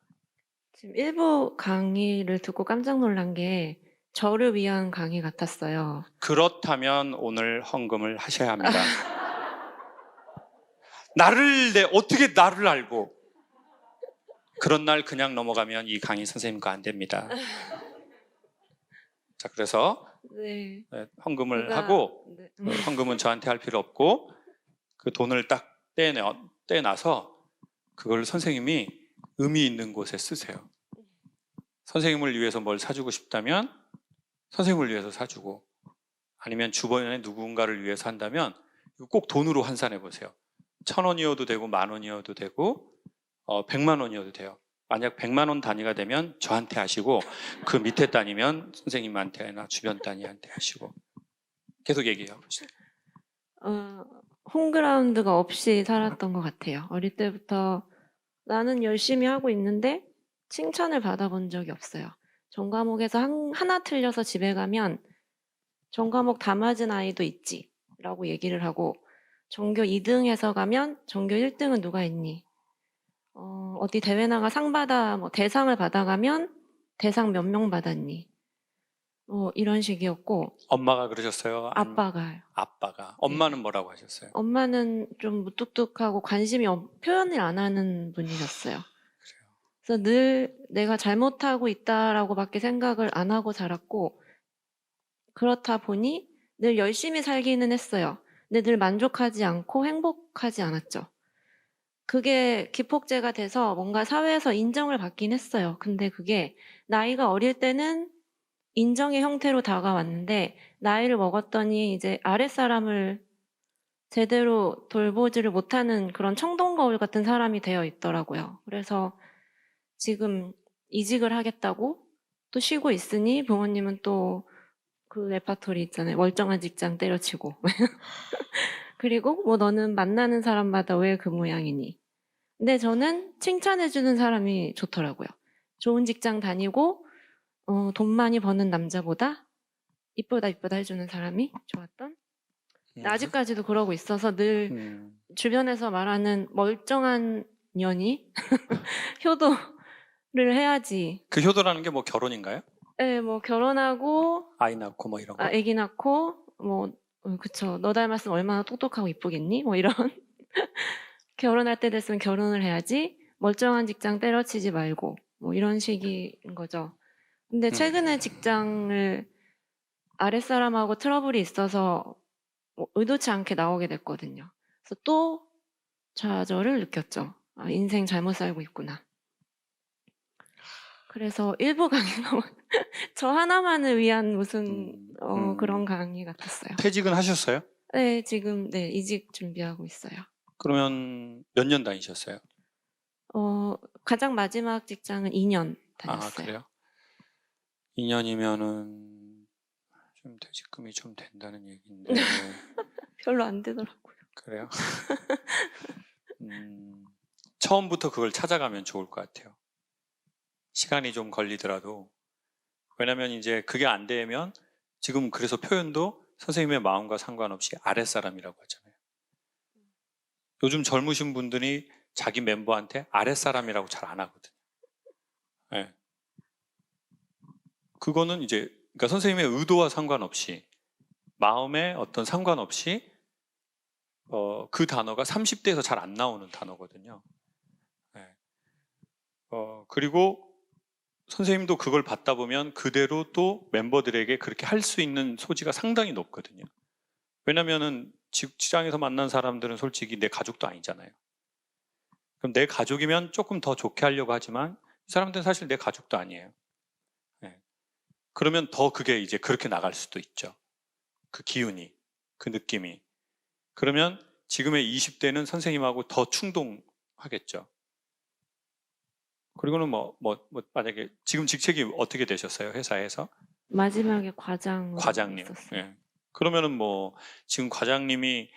지금 일부 강의를 듣고 깜짝 놀란 게 저를 위한 강의 같았어요. 그렇다면 오늘 헌금을 하셔야 합니다. 어떻게 나를 알고 그런 날 그냥 넘어가면 이 강의 선생님과 안 됩니다. 자, 그래서 네. 헌금을 그러니까, 하고 네. 헌금은 저한테 할 필요 없고 그 돈을 딱 떼놔서 그걸 선생님이 의미 있는 곳에 쓰세요. 선생님을 위해서 뭘 사주고 싶다면 선생님을 위해서 사주고 아니면 주변에 누군가를 위해서 한다면 꼭 돈으로 환산해 보세요. 1,000원이어도 되고 10,000원이어도 되고 100만 원이어도 돼요. 만약 100만 원 단위가 되면 저한테 하시고 그 밑에 단위면 선생님한테나 주변 단위한테 하시고 계속 얘기해요. 홈그라운드가 없이 살았던 것 같아요. 어릴 때부터 나는 열심히 하고 있는데 칭찬을 받아본 적이 없어요. 전과목에서 하나 틀려서 집에 가면 전과목 다 맞은 아이도 있지 라고 얘기를 하고 전교 2등에서 가면 전교 1등은 누가 있니? 어디 대회 나가 상 받아 대상을 받아가면 대상 몇 명 받았니? 이런 식이었고 엄마가 그러셨어요? 아빠가요. 아빠가. 엄마는 뭐라고 하셨어요? 엄마는 좀 무뚝뚝하고 관심이 표현을 안 하는 분이셨어요. 그래서 늘 내가 잘못하고 있다라고밖에 생각을 안 하고 살았고 그렇다 보니 늘 열심히 살기는 했어요. 근데 늘 만족하지 않고 행복하지 않았죠. 그게 기폭제가 돼서 뭔가 사회에서 인정을 받긴 했어요. 근데 그게 나이가 어릴 때는 인정의 형태로 다가왔는데 나이를 먹었더니 이제 아랫사람을 제대로 돌보지를 못하는 그런 청동거울 같은 사람이 되어 있더라고요. 그래서 지금 이직을 하겠다고 또 쉬고 있으니 부모님은 또 그 레파토리 있잖아요. 멀쩡한 직장 때려치고. 그리고 너는 만나는 사람마다 왜 그 모양이니? 근데 저는 칭찬해주는 사람이 좋더라고요. 좋은 직장 다니고 돈 많이 버는 남자보다 이쁘다 해주는 사람이 좋았던. 아직까지도 그러고 있어서 늘 주변에서 말하는 멀쩡한 년이 효도를 해야지. 그 효도라는 게 뭐 결혼인가요? 네, 결혼하고 아이 낳고 뭐 이런 거? 아기 낳고 그쵸. 너 닮았으면 얼마나 똑똑하고 이쁘겠니? 이런. 결혼할 때 됐으면 결혼을 해야지. 멀쩡한 직장 때려치지 말고 이런 식인 거죠. 근데 최근에 직장을 아랫사람하고 트러블이 있어서 의도치 않게 나오게 됐거든요. 그래서 또 좌절을 느꼈죠. 인생 잘못 살고 있구나. 그래서 일부 강의가 저 하나만을 위한 무슨 그런 강의 같았어요. 퇴직은 하셨어요? 네, 지금 이직 준비하고 있어요. 그러면 몇 년 다니셨어요? 가장 마지막 직장은 2년 다녔어요. 그래요? 2년이면은 좀 퇴직금이 좀 된다는 얘기인데. 별로 안 되더라고요. 그래요? 처음부터 그걸 찾아가면 좋을 것 같아요. 시간이 좀 걸리더라도. 왜냐면 이제 그게 안 되면 지금 그래서 표현도 선생님의 마음과 상관없이 아랫사람이라고 하잖아요. 요즘 젊으신 분들이 자기 멤버한테 아랫사람이라고 잘 안 하거든요. 네. 그거는 이제 그러니까 선생님의 의도와 상관없이 마음에 어떤 상관없이 그 단어가 30대에서 잘 안 나오는 단어거든요. 네. 그리고 선생님도 그걸 받다 보면 그대로 또 멤버들에게 그렇게 할 수 있는 소지가 상당히 높거든요. 왜냐면은 직장에서 만난 사람들은 솔직히 내 가족도 아니잖아요. 그럼 내 가족이면 조금 더 좋게 하려고 하지만 이 사람들은 사실 내 가족도 아니에요. 네. 그러면 더 그게 이제 그렇게 나갈 수도 있죠. 그 기운이, 그 느낌이. 그러면 지금의 20대는 선생님하고 더 충동하겠죠. 그리고는 만약에 지금 직책이 어떻게 되셨어요? 회사에서? 마지막에 과장. 과장님. 있었어요. 예. 그러면은 뭐 지금 과장님이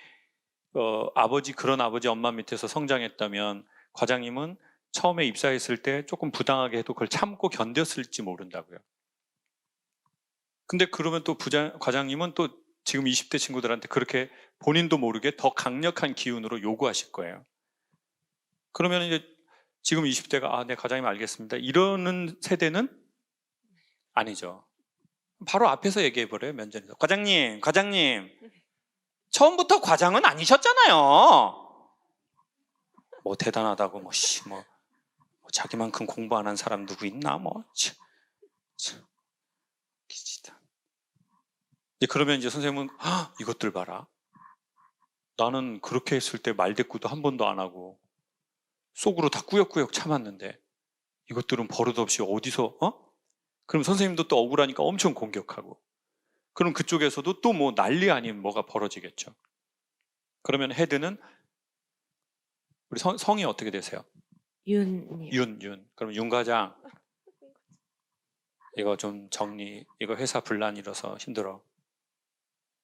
그런 아버지 엄마 밑에서 성장했다면 과장님은 처음에 입사했을 때 조금 부당하게 해도 그걸 참고 견뎠을지 모른다고요. 근데 그러면 또 과장님은 또 지금 20대 친구들한테 그렇게 본인도 모르게 더 강력한 기운으로 요구하실 거예요. 그러면 이제 지금 20대가 네 과장님 알겠습니다. 이러는 세대는 아니죠. 바로 앞에서 얘기해 버려요. 면전에서. 과장님 처음부터 과장은 아니셨잖아요. 뭐 대단하다고 뭐 자기만큼 공부 안 한 사람 누구 있나 기지다. 그러면 이제 선생님은 이것들 봐라. 나는 그렇게 했을 때 말대꾸도 한 번도 안 하고 속으로 다 꾸역꾸역 참았는데 이것들은 버릇없이 어디서 그럼 선생님도 또 억울하니까 엄청 공격하고 그럼 그쪽에서도 또 뭐 난리 아닌 뭐가 벌어지겠죠. 그러면 헤드는 우리 성이 어떻게 되세요? 윤. 윤. 그럼 윤 과장 이거 좀 정리, 이거 회사 분란이라서 힘들어.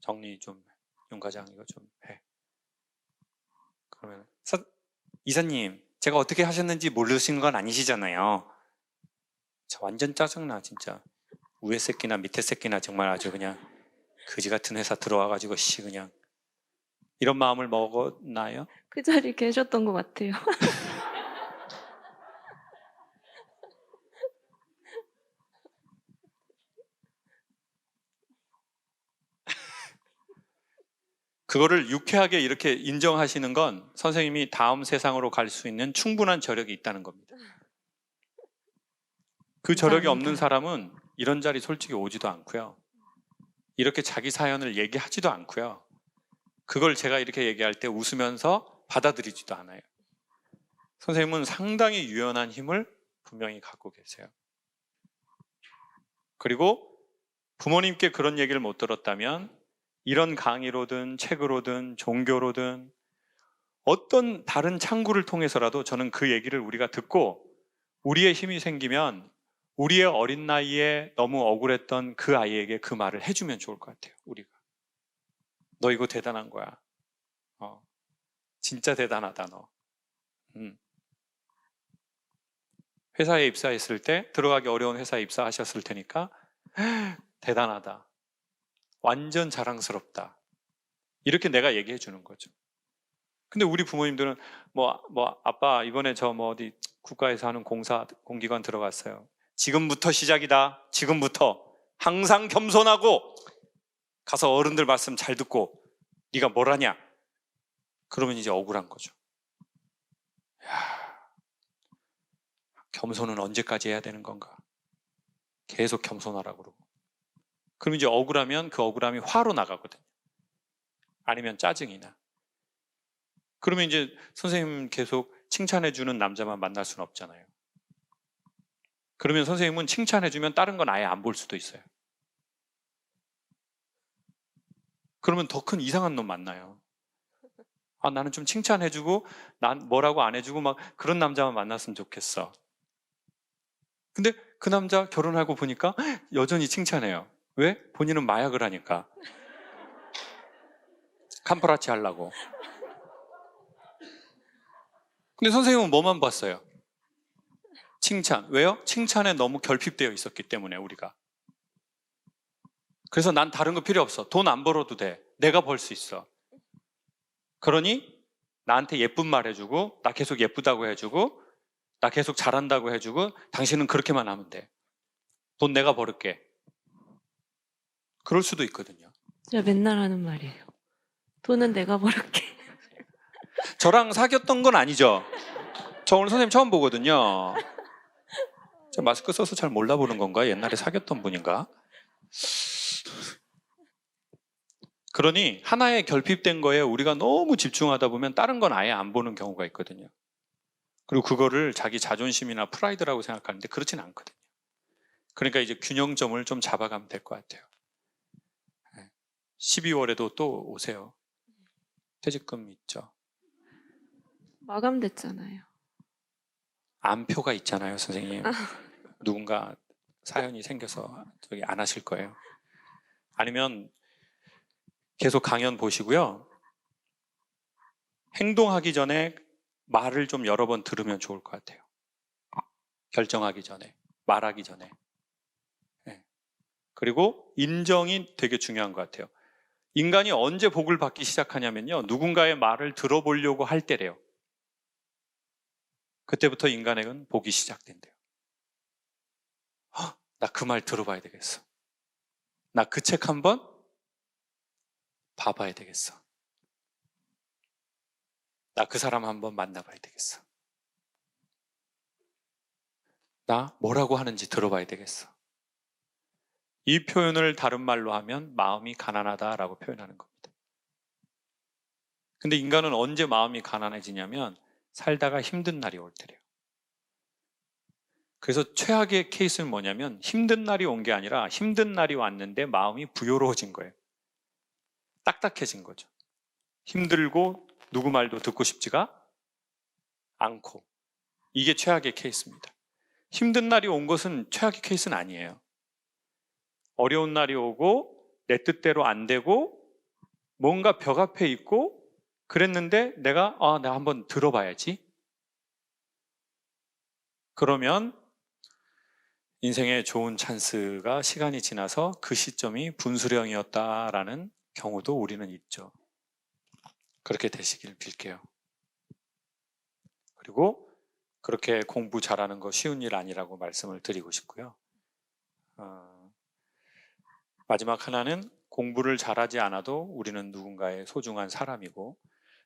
정리 좀, 윤 과장 이거 좀 해. 그러면 이사님 제가 어떻게 하셨는지 모르신 건 아니시잖아요. 저 완전 짜증나 진짜. 위에 새끼나 밑에 새끼나 정말 아주 그냥 그지 같은 회사 들어와가지고 그냥 이런 마음을 먹었나요? 그 자리에 계셨던 것 같아요. 그거를 유쾌하게 이렇게 인정하시는 건 선생님이 다음 세상으로 갈 수 있는 충분한 저력이 있다는 겁니다. 그 저력이 없는 사람은 이런 자리 솔직히 오지도 않고요. 이렇게 자기 사연을 얘기하지도 않고요. 그걸 제가 이렇게 얘기할 때 웃으면서 받아들이지도 않아요. 선생님은 상당히 유연한 힘을 분명히 갖고 계세요. 그리고 부모님께 그런 얘기를 못 들었다면 이런 강의로든 책으로든 종교로든 어떤 다른 창구를 통해서라도 저는 그 얘기를 우리가 듣고 우리의 힘이 생기면 우리의 어린 나이에 너무 억울했던 그 아이에게 그 말을 해주면 좋을 것 같아요. 우리가 너 이거 대단한 거야. 진짜 대단하다 너. 회사에 입사했을 때 들어가기 어려운 회사에 입사하셨을 테니까 대단하다. 완전 자랑스럽다. 이렇게 내가 얘기해 주는 거죠. 근데 우리 부모님들은 아빠 이번에 저 어디 국가에서 하는 공기관 들어갔어요. 지금부터 시작이다. 지금부터 항상 겸손하고 가서 어른들 말씀 잘 듣고 네가 뭘 하냐? 그러면 이제 억울한 거죠. 겸손은 언제까지 해야 되는 건가? 계속 겸손하라고 그러고. 그럼 이제 억울하면 그 억울함이 화로 나가거든요. 아니면 짜증이 나. 그러면 이제 선생님 계속 칭찬해주는 남자만 만날 수는 없잖아요. 그러면 선생님은 칭찬해주면 다른 건 아예 안 볼 수도 있어요. 그러면 더 큰 이상한 놈 만나요. 나는 좀 칭찬해주고 난 뭐라고 안 해주고 막 그런 남자만 만났으면 좋겠어. 근데 그 남자 결혼하고 보니까 여전히 칭찬해요. 왜? 본인은 마약을 하니까. 캄프라치 하려고. 근데 선생님은 뭐만 봤어요? 칭찬. 왜요? 칭찬에 너무 결핍되어 있었기 때문에 우리가. 그래서 난 다른 거 필요 없어. 돈 안 벌어도 돼. 내가 벌 수 있어. 그러니 나한테 예쁜 말 해주고 나 계속 예쁘다고 해주고 나 계속 잘한다고 해주고 당신은 그렇게만 하면 돼. 돈 내가 벌을게. 그럴 수도 있거든요. 제가 맨날 하는 말이에요. 돈은 내가 벌을게. 저랑 사귀었던 건 아니죠? 저 오늘 선생님 처음 보거든요. 제가 마스크 써서 잘 몰라보는 건가? 옛날에 사귀었던 분인가? 그러니 하나에 결핍된 거에 우리가 너무 집중하다 보면 다른 건 아예 안 보는 경우가 있거든요. 그리고 그거를 자기 자존심이나 프라이드라고 생각하는데 그렇진 않거든요. 그러니까 이제 균형점을 좀 잡아가면 될 것 같아요. 12월에도 또 오세요. 퇴직금 있죠. 마감됐잖아요. 암표가 있잖아요, 선생님. 누군가 사연이 생겨서 저기 안 하실 거예요. 아니면 계속 강연 보시고요. 행동하기 전에 말을 좀 여러 번 들으면 좋을 것 같아요. 결정하기 전에, 말하기 전에. 네. 그리고 인정이 되게 중요한 것 같아요. 인간이 언제 복을 받기 시작하냐면요. 누군가의 말을 들어보려고 할 때래요. 그때부터 인간에게는 복이 시작된대요. 나 그 말 들어봐야 되겠어. 나 그 책 한번 봐봐야 되겠어. 나 그 사람 한번 만나봐야 되겠어. 나 뭐라고 하는지 들어봐야 되겠어. 이 표현을 다른 말로 하면 마음이 가난하다라고 표현하는 겁니다. 근데 인간은 언제 마음이 가난해지냐면 살다가 힘든 날이 올 때래요. 그래서 최악의 케이스는 뭐냐면 힘든 날이 온 게 아니라 힘든 날이 왔는데 마음이 부요로워진 거예요. 딱딱해진 거죠. 힘들고 누구 말도 듣고 싶지가 않고. 이게 최악의 케이스입니다. 힘든 날이 온 것은 최악의 케이스는 아니에요. 어려운 날이 오고 내 뜻대로 안 되고 뭔가 벽 앞에 있고 그랬는데 내가 한번 들어봐야지. 그러면 인생의 좋은 찬스가 시간이 지나서 그 시점이 분수령이었다라는 경우도 우리는 있죠. 그렇게 되시길 빌게요. 그리고 그렇게 공부 잘하는 거 쉬운 일 아니라고 말씀을 드리고 싶고요. 마지막 하나는 공부를 잘하지 않아도 우리는 누군가의 소중한 사람이고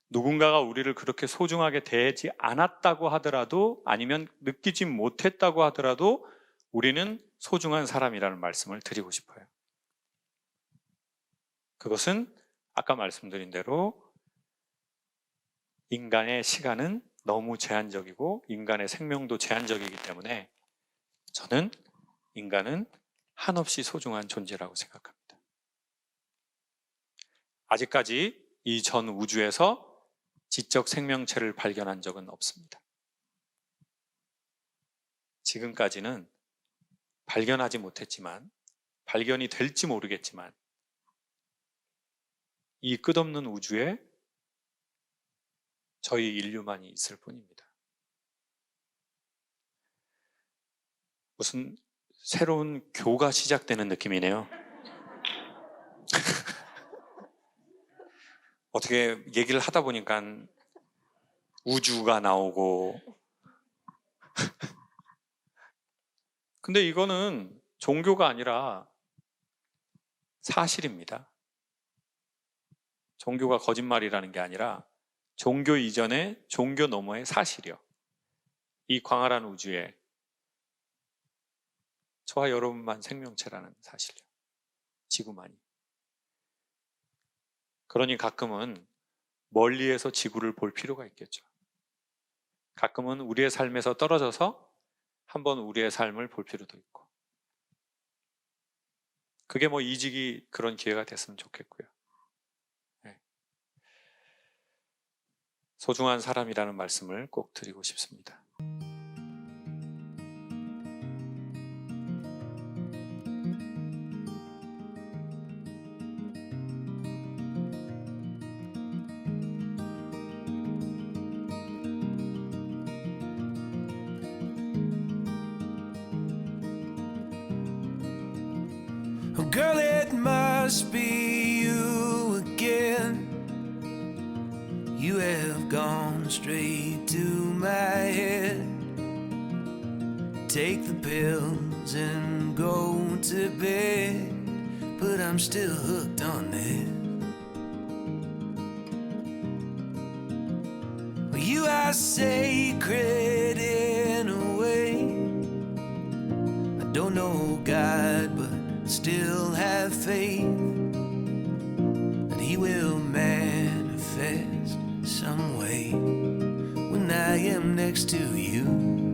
누군가가 우리를 그렇게 소중하게 대하지 않았다고 하더라도 아니면 느끼지 못했다고 하더라도 우리는 소중한 사람이라는 말씀을 드리고 싶어요. 그것은 아까 말씀드린 대로 인간의 시간은 너무 제한적이고 인간의 생명도 제한적이기 때문에 저는 인간은 한없이 소중한 존재라고 생각합니다. 아직까지 이 전 우주에서 지적 생명체를 발견한 적은 없습니다. 지금까지는 발견하지 못했지만 발견이 될지 모르겠지만 이 끝없는 우주에 저희 인류만이 있을 뿐입니다. 무슨 새로운 교가 시작되는 느낌이네요. 어떻게 얘기를 하다 보니까 우주가 나오고 근데 이거는 종교가 아니라 사실입니다. 종교가 거짓말이라는 게 아니라 종교 이전에 종교 너머의 사실이요. 이 광활한 우주에 저와 여러분만 생명체라는 사실이요. 지구만이. 그러니 가끔은 멀리에서 지구를 볼 필요가 있겠죠. 가끔은 우리의 삶에서 떨어져서 한번 우리의 삶을 볼 필요도 있고. 그게 뭐 이직이 그런 기회가 됐으면 좋겠고요. 네. 소중한 사람이라는 말씀을 꼭 드리고 싶습니다. Oh, girl, it must be you again. You have gone straight to my head. Take the pills and go to bed, but I'm still hooked on this. Well, you are sacred in a way. God, but still have faith that He will manifest some way when I am next to you.